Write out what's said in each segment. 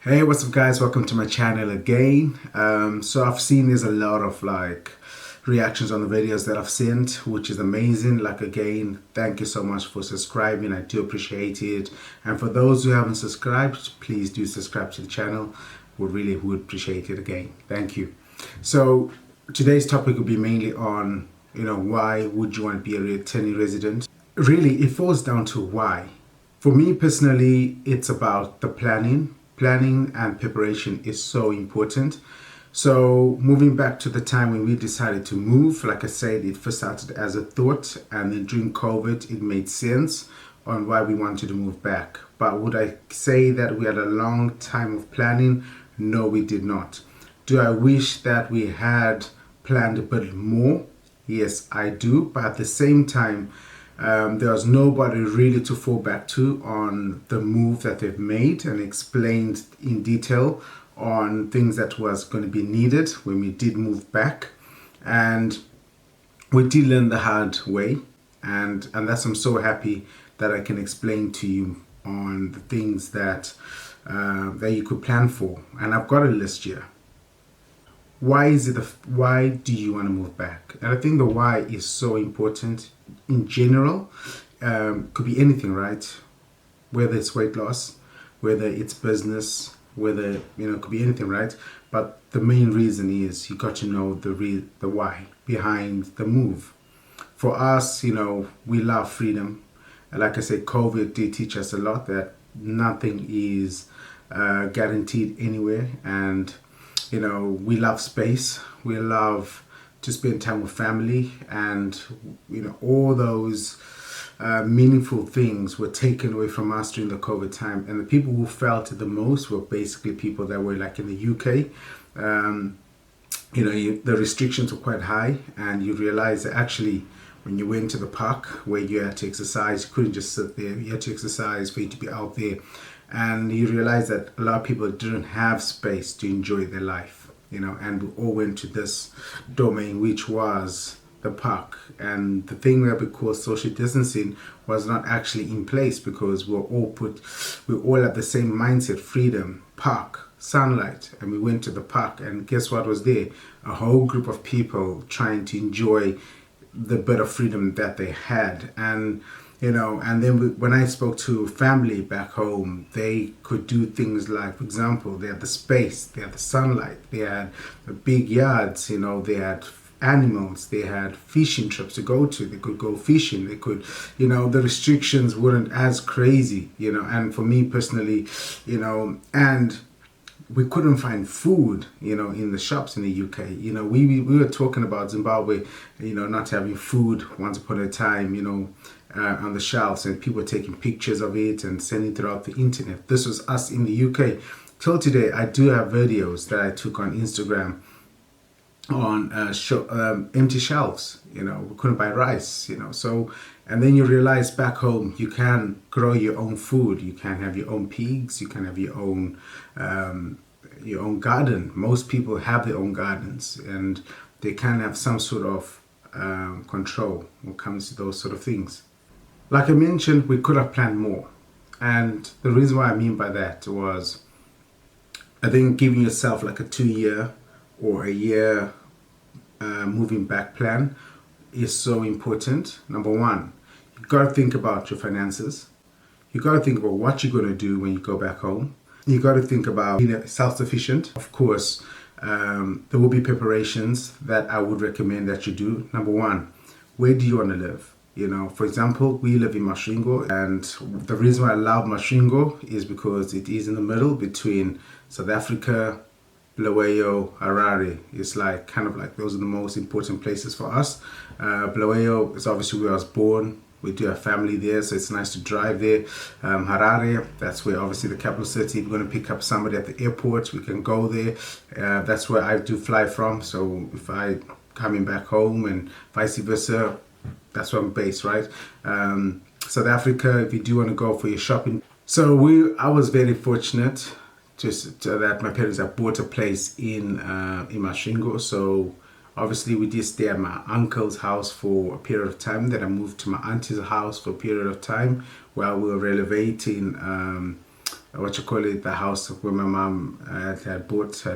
Hey, what's up guys? Welcome to my channel again. So I've seen there's a lot of reactions on the videos that I've sent, which is amazing. Again, thank you so much for subscribing. I do appreciate it. And for those who haven't subscribed, please do subscribe to the channel. Would appreciate it again. Thank you. So today's topic will be mainly on, why would you want to be a returning resident? Really, it falls down to why. For me personally, it's about the planning. Planning and preparation is so important. So moving back to the time when we decided to move, like I said, it first started as a thought, and then during COVID, it made sense on why we wanted to move back. But would I say that we had a long time of planning? No, we did not. Do I wish that we had planned a bit more? Yes, I do. But at the same time, there was nobody really to fall back to on the move that they've made and explained in detail on things that was going to be needed when we did move back. And we did learn the hard way, and that's I'm so happy that I can explain to you on the things that that you could plan for. And I've got a list here. Why do you want to move back? And I think the why is so important in general. Could be anything, right? Whether it's weight loss, whether it's business, whether it could be anything, right? But the main reason is you got to know the why behind the move. For us, we love freedom. And like I said, COVID did teach us a lot that nothing is guaranteed anywhere, and we love space. We love to spend time with family, and all those meaningful things were taken away from us during the COVID time. And the people who felt it the most were basically people that were like in the UK. The restrictions were quite high, and you realize that actually when you went to the park where you had to exercise, you couldn't just sit there. You had to exercise for you to be out there. And you realize that a lot of people didn't have space to enjoy their life, and we all went to this domain, which was the park. And the thing that we call social distancing was not actually in place, because we all had the same mindset: freedom, park, sunlight. And we went to the park, and guess what was there? A whole group of people trying to enjoy the bit of freedom that they had. And then when I spoke to family back home, they could do things like, for example, they had the space, they had the sunlight, they had the big yards, they had animals, they had fishing trips to go to, they could go fishing, they could, the restrictions weren't as crazy, and for me personally, and we couldn't find food, in the shops in the UK. We were talking about Zimbabwe, not having food once upon a time, on the shelves, and people were taking pictures of it and sending throughout the internet. This was us in the UK. Till today, I do have videos that I took on Instagram on empty shelves. We couldn't buy rice, so. And then you realize back home you can grow your own food. You can have your own pigs. You can have your own garden. Most people have their own gardens, and they can have some sort of control when it comes to those sort of things. Like I mentioned, we could have planned more. And the reason why I mean by that was, I think giving yourself like a 2-year or a year moving back plan is so important. Number one, you got to think about your finances. You got to think about what you're going to do when you go back home. You got to think about being self-sufficient. Of course, there will be preparations that I would recommend that you do. Number one, where do you want to live? For example, we live in Masvingo, and the reason why I love Masvingo is because it is in the middle between South Africa, Bulawayo, Harare. It's kind of like those are the most important places for us. Bulawayo is obviously where I was born. We do have family there, so it's nice to drive there. Harare, that's where obviously the capital city. If we're going to pick up somebody at the airport, we can go there. That's where I do fly from. So if I coming back home and vice versa, that's where I'm based, right? South Africa, if you do want to go for your shopping. So I was very fortunate that my parents have bought a place in Masvingo. So obviously we did stay at my uncle's house for a period of time. Then I moved to my auntie's house for a period of time while we were renovating the house where my mom had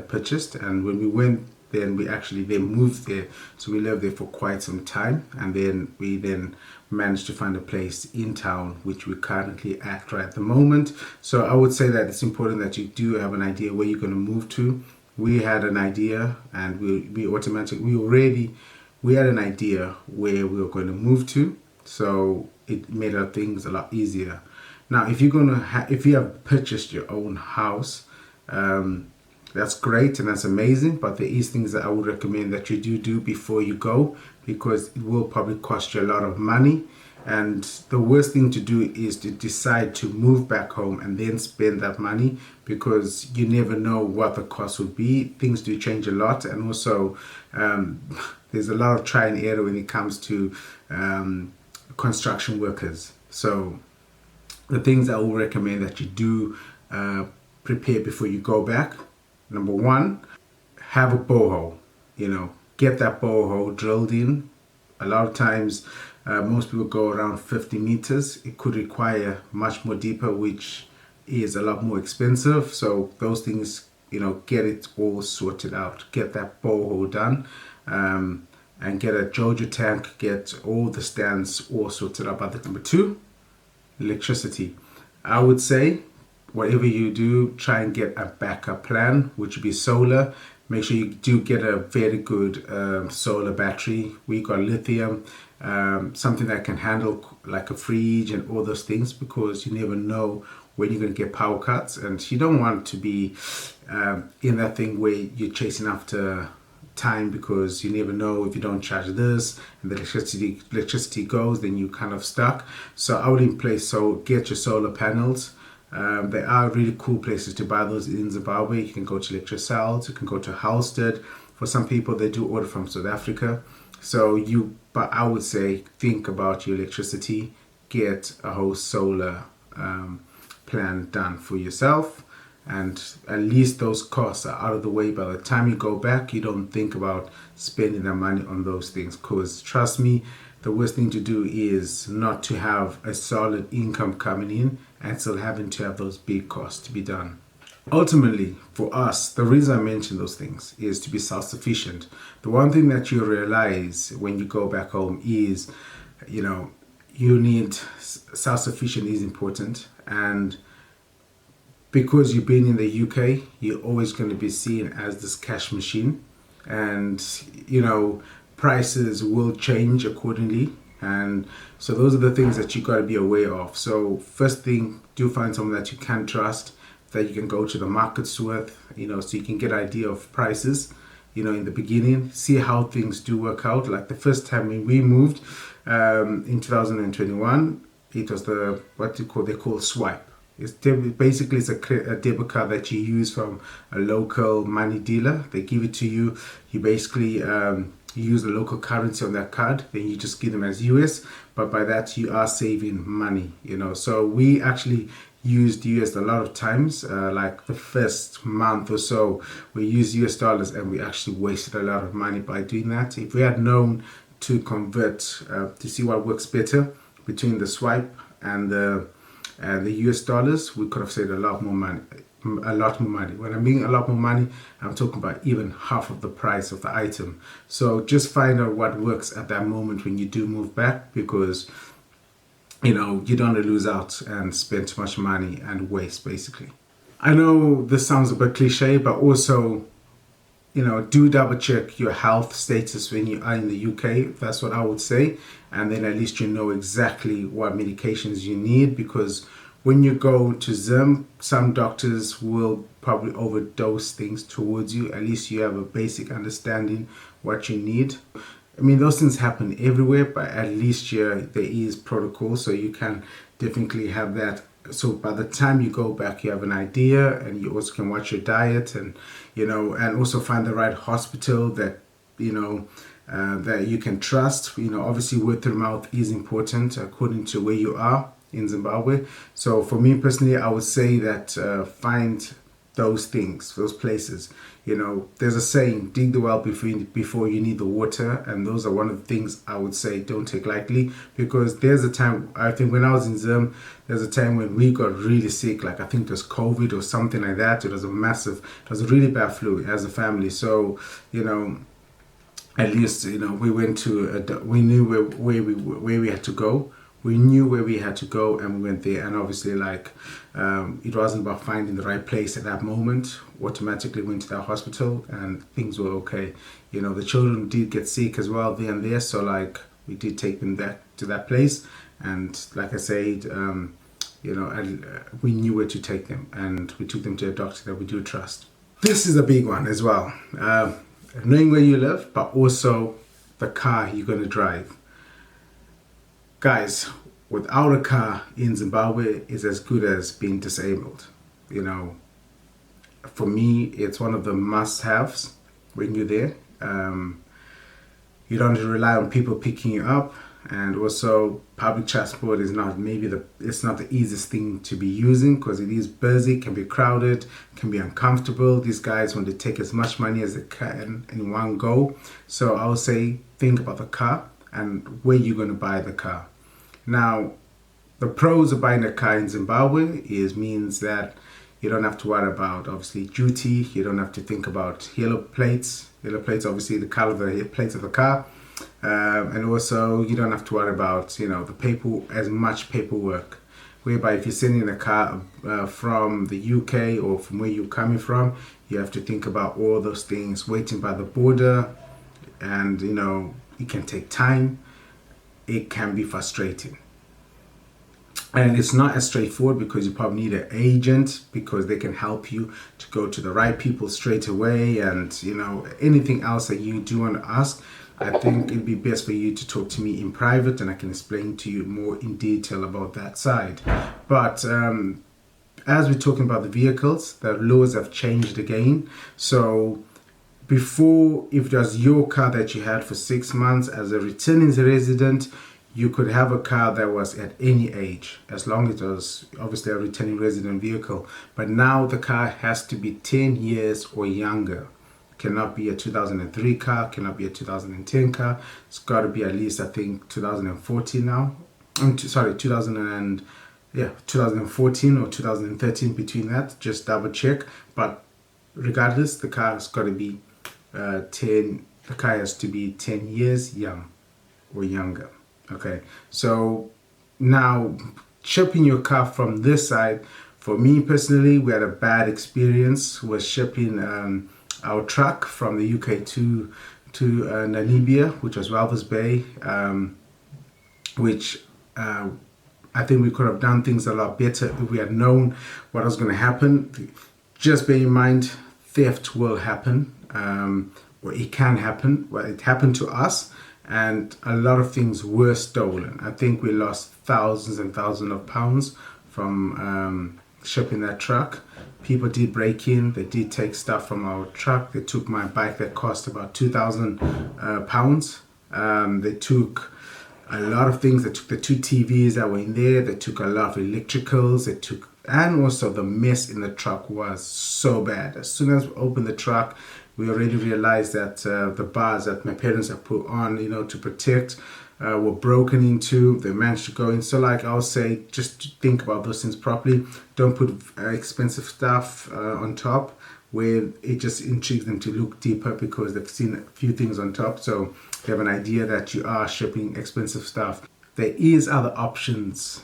purchased. And when we went, then we actually then moved there, so we lived there for quite some time, and then we then managed to find a place in town, which we're currently at right at the moment. So I would say that it's important that you do have an idea where you're going to move to. We had an idea, and we had an idea where we were going to move to, so it made our things a lot easier. Now, if you have purchased your own house, that's great and that's amazing, but there is things that I would recommend that you do before you go, because it will probably cost you a lot of money. And the worst thing to do is to decide to move back home and then spend that money, because you never know what the cost would be. Things do change a lot, and also there's a lot of try and error when it comes to construction workers. So the things I will recommend that you do prepare before you go back: number one, have a borehole. Get that borehole drilled in. A lot of times, most people go around 50 meters. It could require much more deeper, which is a lot more expensive. So those things, get it all sorted out. Get that borehole done, and get a Jojo tank. Get all the stands all sorted out. But number two, electricity. I would say, whatever you do, try and get a backup plan, which would be solar. Make sure you do get a very good solar battery. We got lithium, something that can handle like a fridge and all those things, because you never know when you're going to get power cuts, and you don't want to be in that thing where you're chasing after time, because you never know, if you don't charge this and the electricity goes, then you kind of stuck. So I would get your solar panels. There are really cool places to buy those in Zimbabwe. You can go to Electrocells, you can go to Halstead. For some people, they do order from South Africa. But I would say, think about your electricity, get a whole solar plan done for yourself, and at least those costs are out of the way. By the time you go back, you don't think about spending that money on those things, because trust me, the worst thing to do is not to have a solid income coming in and still having to have those big costs to be done. Ultimately, for us, the reason I mention those things is to be self-sufficient. The one thing that you realize when you go back home is, you need self-sufficient is important. And because you've been in the UK, you're always going to be seen as this cash machine, and prices will change accordingly. And so those are the things that you got to be aware of. So first thing, do find someone that you can trust, that you can go to the markets with, so you can get an idea of prices, in the beginning, see how things do work out. Like the first time when we moved in 2021, it was they call swipe. It's basically a debit card that you use from a local money dealer. They give it to you. You basically you use the local currency on that card, then you just give them as US, but by that you are saving money, So we actually used US a lot of times, like the first month or so, we used US dollars, and we actually wasted a lot of money by doing that. If we had known to convert, to see what works better between the swipe and the US dollars, we could have saved a lot more money. When I mean a lot more money, I'm talking about even half of the price of the item. So just find out what works at that moment when you do move back, because you don't want to lose out and spend too much money and waste, basically. I know this sounds a bit cliche, but also, do double check your health status when you are in the UK. That's what I would say. And then at least you know exactly what medications you need, because when you go to Zim, some doctors will probably overdose things towards you. At least you have a basic understanding what you need. I mean, those things happen everywhere, but at least there is protocol, so you can definitely have that. So by the time you go back, you have an idea, and you also can watch your diet, and and also find the right hospital that that you can trust. Obviously, word through mouth is important according to where you are in Zimbabwe. So for me personally, I would say that find those things, those places. You know, there's a saying, dig the well before you need the water, and those are one of the things I would say don't take lightly, because there's a time, I think when I was in Zim, there's a time when we got really sick, like I think it was COVID or something like that. It was a really bad flu as a family. So, you know, at least, you know, we went to we knew where we had to go. We knew where we had to go, and we went there. And obviously, like, it wasn't about finding the right place at that moment. Automatically went to that hospital, and things were okay. You know, the children did get sick as well there and there, so like we did take them back to that place. And like I said, you know, we knew where to take them, and we took them to a doctor that we do trust. This is a big one as well. Knowing where you live, but also the car you're going to drive. Guys, without a car in Zimbabwe is as good as being disabled. You know, for me, it's one of the must-haves when you're there. You don't rely on people picking you up, and also public transport is not it's not the easiest thing to be using, because it is busy, can be crowded, can be uncomfortable. These guys want to take as much money as they can in one go. So I would say think about the car and where you're going to buy the car. Now, the pros of buying a car in Zimbabwe means that you don't have to worry about, obviously, duty. You don't have to think about yellow plates. Yellow plates, obviously, the color of the plates of the car. And also, you don't have to worry about, you know, as much paperwork. Whereby if you're sending a car from the UK or from where you're coming from, you have to think about all those things, waiting by the border, and, you know, it can take time. It can be frustrating. And it's not as straightforward, because you probably need an agent, because they can help you to go to the right people straight away. And, you know, anything else that you do want to ask, I think it'd be best for you to talk to me in private, and I can explain to you more in detail about that side. But as we're talking about the vehicles, the laws have changed again. So before, if it was your car that you had for 6 months as a returning resident, you could have a car that was at any age, as long as it was obviously a returning resident vehicle. But now the car has to be 10 years or younger. Cannot be a 2003 car, cannot be a 2010 car. It's got to be at least, I think, 2014 now. 2014 or 2013, between that. Just double check. But regardless, the car has got to be 10. The car has to be 10 years young or younger. Okay, so now shipping your car from this side, for me personally, we had a bad experience with shipping our truck from the UK to Namibia, which was Walvis Bay, which I think we could have done things a lot better if we had known what was going to happen. Just bear in mind, theft will happen, or it can happen. Well, it happened to us. And a lot of things were stolen. I think we lost thousands and thousands of pounds from shipping that truck. People did break in. They did take stuff from our truck. They took my bike that cost about £2,000. They took a lot of things. They took the 2 TVs that were in there. They took a lot of electricals. And also the mess in the truck was so bad. As soon as we opened the truck, we already realized that the bars that my parents have put on, you know, to protect, were broken into. They managed to go in. So, like I would say, just think about those things properly. Don't put expensive stuff on top where it just intrigues them to look deeper, because they've seen a few things on top. So they have an idea that you are shipping expensive stuff. There is other options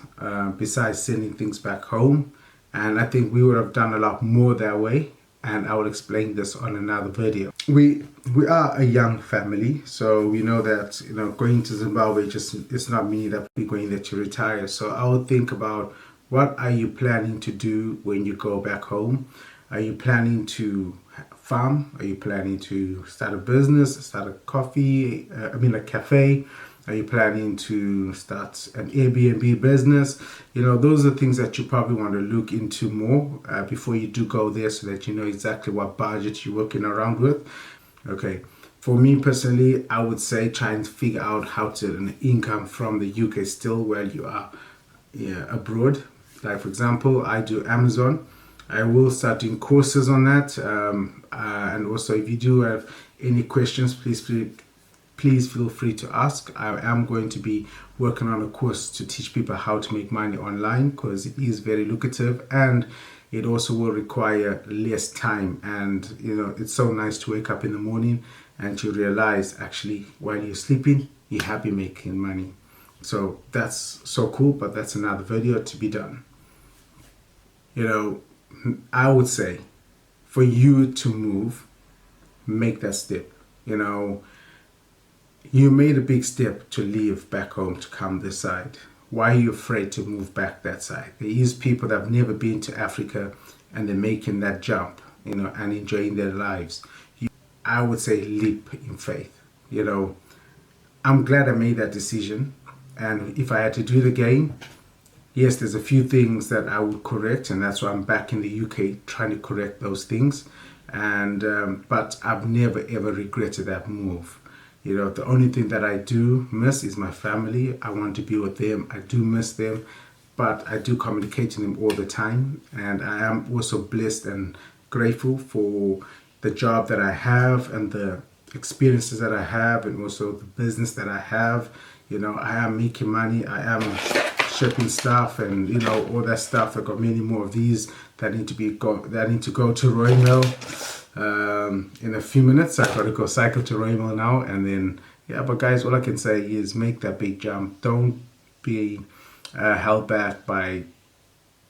besides sending things back home. And I think we would have done a lot more that way. And I will explain this on another video. We are a young family, so we know that, you know, going to Zimbabwe, it's not me that we're going there to retire. So I would think about, what are you planning to do when you go back home? Are you planning to farm? Are you planning to start a business, start a cafe? Are you planning to start an Airbnb business? You know, those are things that you probably want to look into more before you do go there, so that you know exactly what budget you're working around with. Okay, for me personally, I would say try and figure out how to earn income from the UK still while you are abroad. Like, for example, I do Amazon. I will start doing courses on that. And also, if you do have any questions, please feel free to ask. I am going to be working on a course to teach people how to make money online, because it is very lucrative, and it also will require less time. And it's so nice to wake up in the morning and to realize actually while you're sleeping you're happy making money. So that's so cool, but that's another video to be done. I would say for you to move, make that step. You made a big step to leave back home to come this side. Why are you afraid to move back that side? There is people that have never been to Africa and they're making that jump, and enjoying their lives. I would say leap in faith. I'm glad I made that decision. And if I had to do it again, yes, there's a few things that I would correct, and that's why I'm back in the UK trying to correct those things. And but I've never ever regretted that move. The only thing that I do miss is my family. I want to be with them. I do miss them, but I do communicate to them all the time. And I am also blessed and grateful for the job that I have and the experiences that I have, and also the business that I have. I am making money. I am shipping stuff, and all that stuff. I've got many more of these that need to go to Royal in a few minutes. I gotta go cycle to Royal now, and then but guys, all I can say is make that big jump. Don't be held back by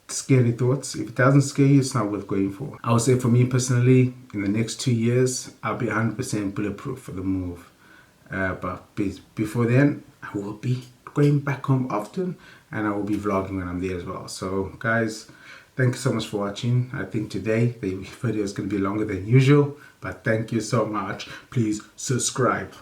scary thoughts. If it doesn't scare you, it's not worth going for. I would say for me personally, in the next 2 years, I'll be 100% bulletproof for the move. But before then, I will be going back home often, and I will be vlogging when I'm there as well. So guys, thank you so much for watching. I think today the video is going to be longer than usual, but thank you so much. Please subscribe.